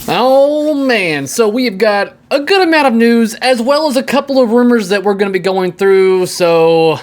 Oh man, so we've got a good amount of news as well as a couple of rumors that we're going to be going through, so...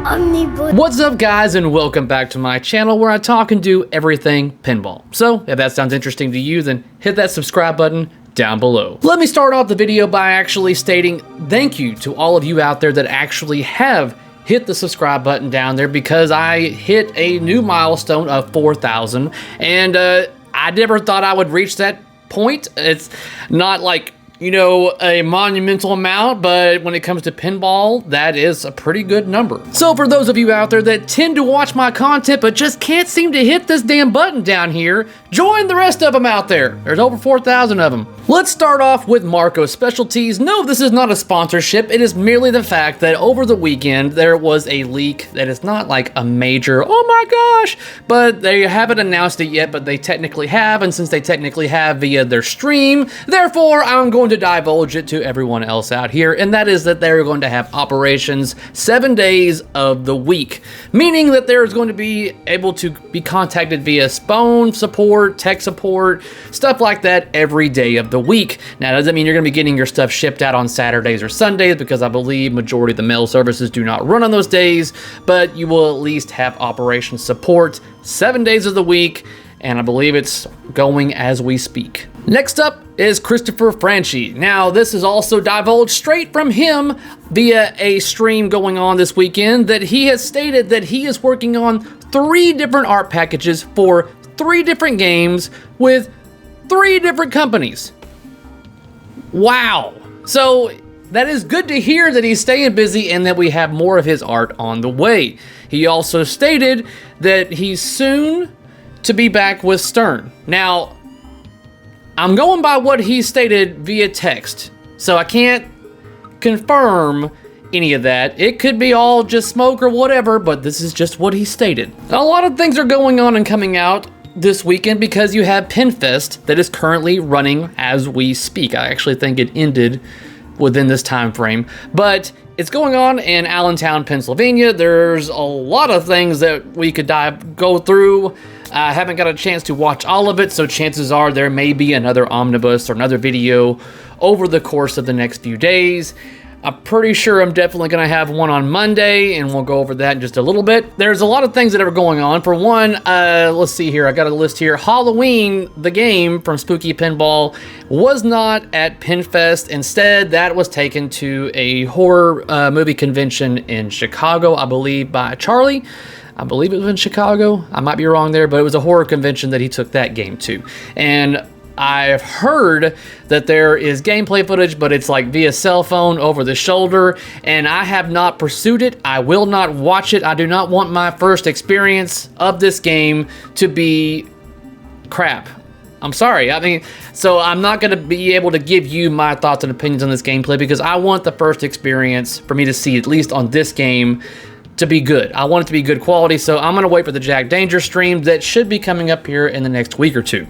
Omnibus. What's up guys, and welcome back to my channel where I talk and do everything pinball. So, if that sounds interesting to you, then hit that subscribe button down below. Let me start off the video by actually stating thank you to all of you out there that actually have hit the subscribe button down there, because I hit a new milestone of 4,000, and I never thought I would reach that point. It's not like, you know, a monumental amount, but when it comes to pinball, that is a pretty good number. So for those of you out there that tend to watch my content but just can't seem to hit this damn button down here, join the rest of them out there. There's over 4,000 of them. Let's start off with Marco Specialties. No, this is not a sponsorship. It is merely the fact that over the weekend, there was a leak that is not like a major, oh my gosh, but they haven't announced it yet, but they technically have, and since they technically have via their stream, therefore I'm going to divulge it to everyone else out here, and that is that they're going to have operations 7 days of the week, meaning that there's going to be able to be contacted via phone support, tech support, stuff like that every day of the week. Now, that doesn't mean you're going to be getting your stuff shipped out on Saturdays or Sundays, because I believe majority of the mail services do not run on those days, but you will at least have operation support 7 days of the week, and I believe it's going as we speak. Next up is Christopher Franchi. Now, this is also divulged straight from him via a stream going on this weekend, that he has stated that he is working on 3 different art packages for 3 different games with 3 different companies. Wow. So that is good to hear that he's staying busy and that we have more of his art on the way. He also stated that he's soon to be back with Stern. Now, I'm going by what he stated via text, so I can't confirm any of that. It could be all just smoke or whatever, but this is just what he stated. A lot of things are going on and coming out this weekend, because you have Pinfest that is currently running as we speak. I actually think it ended within this time frame, but it's going on in Allentown, Pennsylvania. There's a lot of things that we could go through. I haven't got a chance to watch all of it, so chances are there may be another omnibus or another video over the course of the next few days. I'm pretty sure I'm definitely going to have one on Monday, and we'll go over that in just a little bit. There's a lot of things that are going on. For one, let's see here. I got a list here. Halloween, the game from Spooky Pinball, was not at Pinfest. Instead, that was taken to a horror movie convention in Chicago, I believe, by Cary. I believe it was in Chicago. I might be wrong there, but it was a horror convention that he took that game to. And I've heard that there is gameplay footage, but it's like via cell phone over the shoulder, and I have not pursued it. I will not watch it. I do not want my first experience of this game to be crap. I'm sorry. I mean, so I'm not going to be able to give you my thoughts and opinions on this gameplay, because I want the first experience for me to see, at least on this game, to be good. I want it to be good quality, so I'm going to wait for the Jack Danger stream that should be coming up here in the next week or two.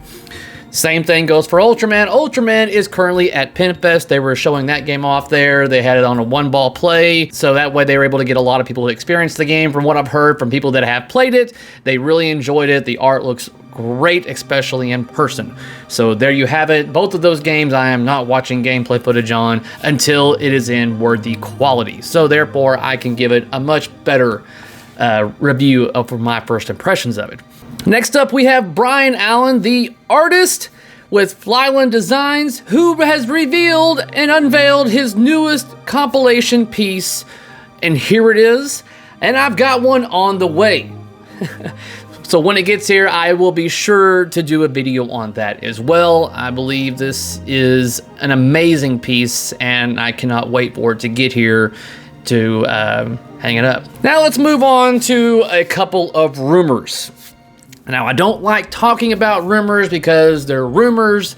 Same thing goes for Ultraman. Ultraman is currently at Pinfest. They were showing that game off there. They had it on a 1-ball play, so that way they were able to get a lot of people to experience the game. From what I've heard from people that have played it, they really enjoyed it. The art looks great, especially in person. So there you have it. Both of those games I am not watching gameplay footage on until it is in worthy quality. So therefore, I can give it a much better review of my first impressions of it. Next up, we have Brian Allen, the artist with Flyland Designs, who has revealed and unveiled his newest compilation piece. And here it is. And I've got one on the way. So when it gets here, I will be sure to do a video on that as well. I believe this is an amazing piece, and I cannot wait for it to get here to hang it up. Now let's move on to a couple of rumors. Now, I don't like talking about rumors because they're rumors,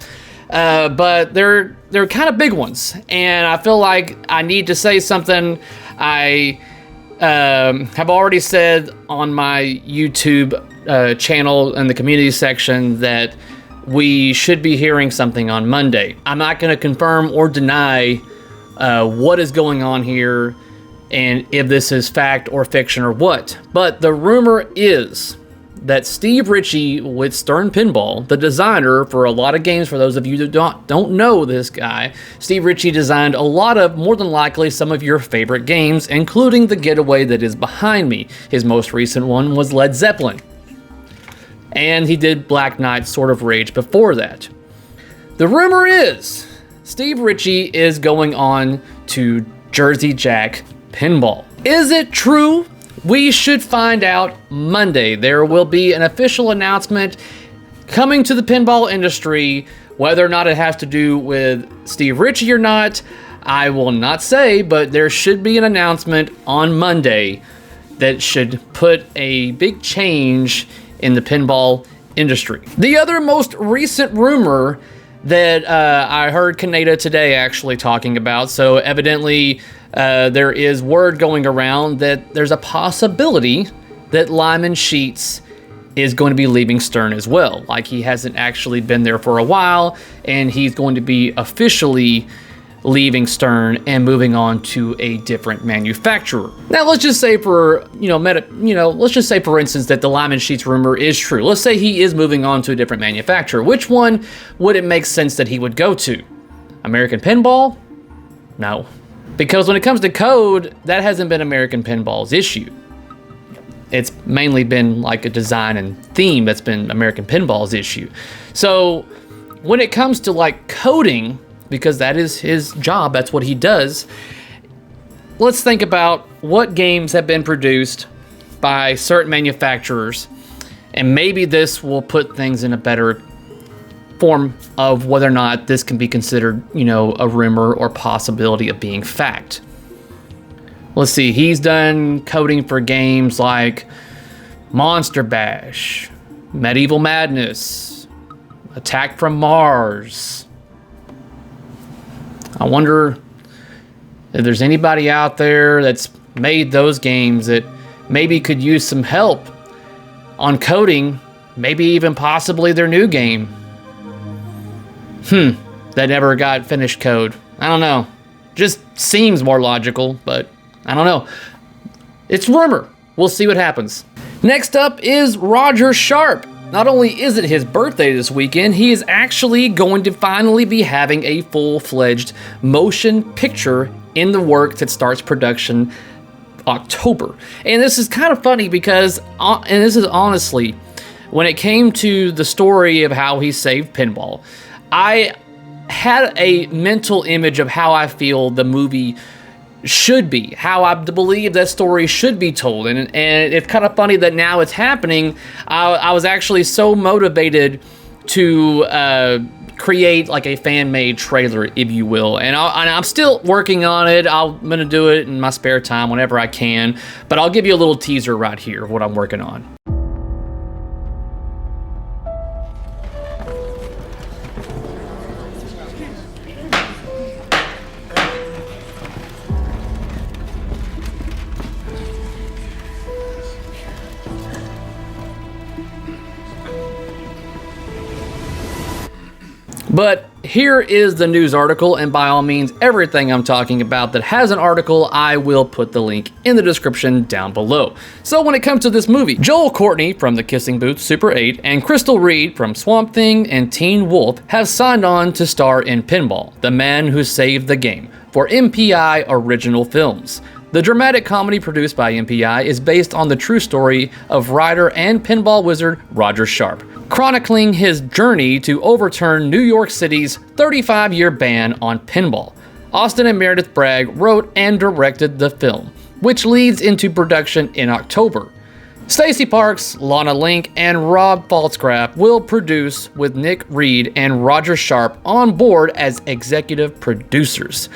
but they're kind of big ones, and I feel like I need to say something. I have already said on my YouTube channel in the community section that we should be hearing something on Monday. I'm not going to confirm or deny what is going on here and if this is fact or fiction or what. But the rumor is that Steve Ritchie with Stern Pinball, the designer for a lot of games, for those of you that don't know this guy, Steve Ritchie designed a lot of, more than likely, some of your favorite games, including the getaway that is behind me. His most recent one was Led Zeppelin. And he did Black Knight Sword of Rage before that. The rumor is Steve Ritchie is going on to Jersey Jack Pinball. Is it true? We should find out Monday. There will be an official announcement coming to the pinball industry. Whether or not it has to do with Steve Ritchie or not, I will not say, but there should be an announcement on Monday that should put a big change in the pinball industry. The other most recent rumor that I heard Kaneda today actually talking about, so evidently there is word going around that there's a possibility that Lyman Sheets is going to be leaving Stern as well. Like, he hasn't actually been there for a while, and he's going to be officially leaving Stern and moving on to a different manufacturer. Now, let's just say for, let's just say for instance that the Lyman Sheets rumor is true. Let's say he is moving on to a different manufacturer. Which one would it make sense that he would go to? American Pinball? No. Because when it comes to code, that hasn't been American Pinball's issue. It's mainly been like a design and theme that's been American Pinball's issue. So when it comes to like coding, because that is his job, that's what he does, let's think about what games have been produced by certain manufacturers, and maybe this will put things in a better form of whether or not this can be considered, a rumor or possibility of being fact. Let's see, he's done coding for games like Monster Bash, Medieval Madness, Attack from Mars. I wonder if there's anybody out there that's made those games that maybe could use some help on coding, maybe even possibly their new game. That never got finished code. I don't know. Just seems more logical, but I don't know. It's rumor. We'll see what happens. Next up is Roger Sharp. Not only is it his birthday this weekend, he is actually going to finally be having a full-fledged motion picture in the works that starts production October. And this is kind of funny because, and this is honestly, when it came to the story of how he saved pinball, I had a mental image of how I feel the movie should be, how I believe that story should be told, and it's kind of funny that now it's happening. I was actually so motivated to create like a fan-made trailer, if you will, and I'm still working on it. I'm gonna do it in my spare time whenever I can, but I'll give you a little teaser right here of what I'm working on. But here is the news article, and by all means, everything I'm talking about that has an article, I will put the link in the description down below. So when it comes to this movie, Joel Courtney from The Kissing Booth Super 8 and Crystal Reed from Swamp Thing and Teen Wolf have signed on to star in Pinball, The Man Who Saved the Game, for MPI Original Films. The dramatic comedy produced by MPI is based on the true story of writer and pinball wizard Roger Sharp, chronicling his journey to overturn New York City's 35-year ban on pinball. Austin and Meredith Bragg wrote and directed the film, which leads into production in October. Stacey Parks, Lana Link, and Rob Falscraft will produce with Nick Reed and Roger Sharp on board as executive producers.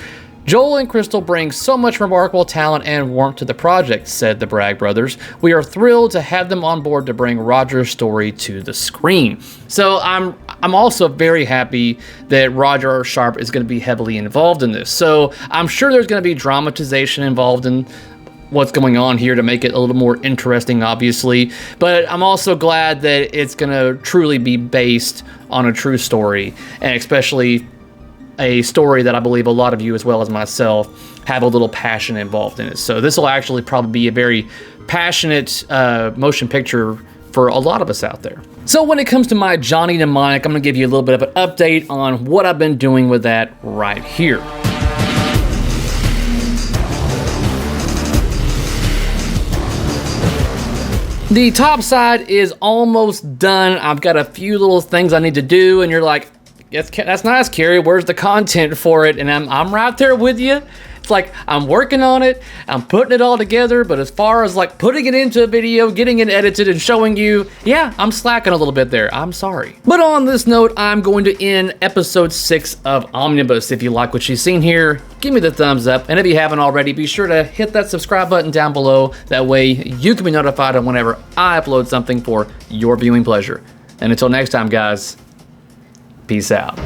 Joel and Crystal bring so much remarkable talent and warmth to the project, said the Bragg brothers. We are thrilled to have them on board to bring Roger's story to the screen. So I'm also very happy that Roger Sharp is going to be heavily involved in this. So I'm sure there's going to be dramatization involved in what's going on here to make it a little more interesting, obviously. But I'm also glad that it's going to truly be based on a true story, and especially a story that I believe a lot of you, as well as myself, have a little passion involved in it. So this will actually probably be a very passionate motion picture for a lot of us out there. So when it comes to my Johnny Mnemonic, I'm gonna give you a little bit of an update on what I've been doing with that right here. The top side is almost done. I've got a few little things I need to do, and you're like, that's nice, Cary, where's the content for it? And I'm right there with you. It's like, I'm working on it, I'm putting it all together, but as far as like putting it into a video, getting it edited and showing you, yeah, I'm slacking a little bit there, I'm sorry. But on this note, I'm going to end episode 6 of Omnibus. If you like what you've seen here, give me the thumbs up, and if you haven't already, be sure to hit that subscribe button down below. That way you can be notified on whenever I upload something for your viewing pleasure. And until next time, guys, peace out.